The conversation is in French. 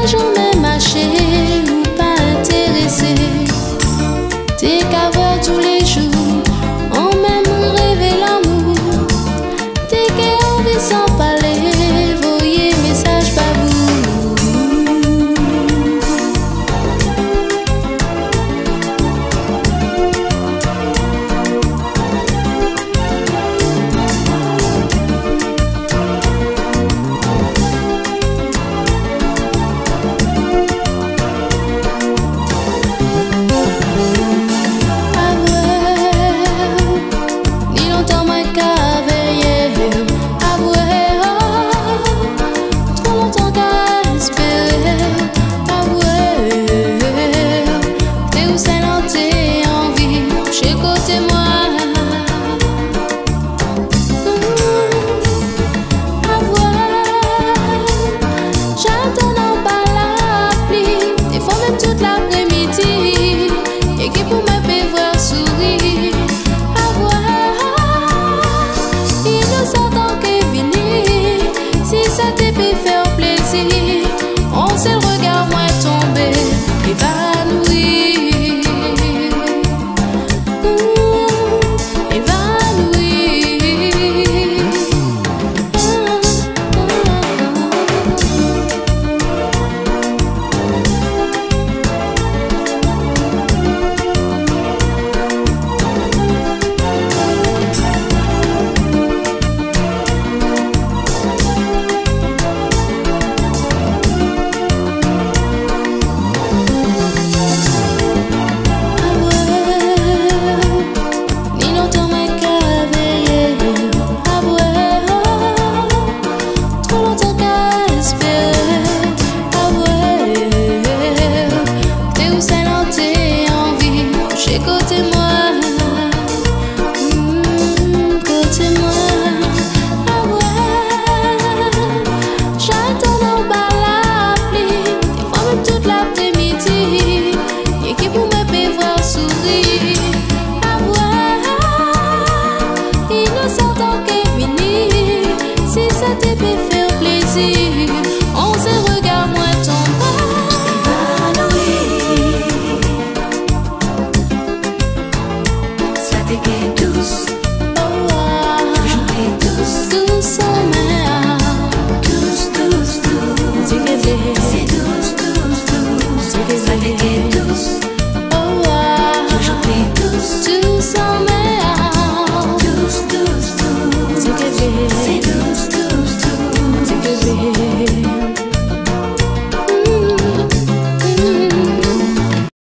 jamais marché ou pas intéressé. T'es qu'à voir tous les jours, on même rêvé l'amour. T'es qu'à envie sans parler, voyez message pas vous. Toute l'après-midi et qui pour me faire voir sourire. À voir, innocent qu'est fini. Si ça te fait faire plaisir, on s'est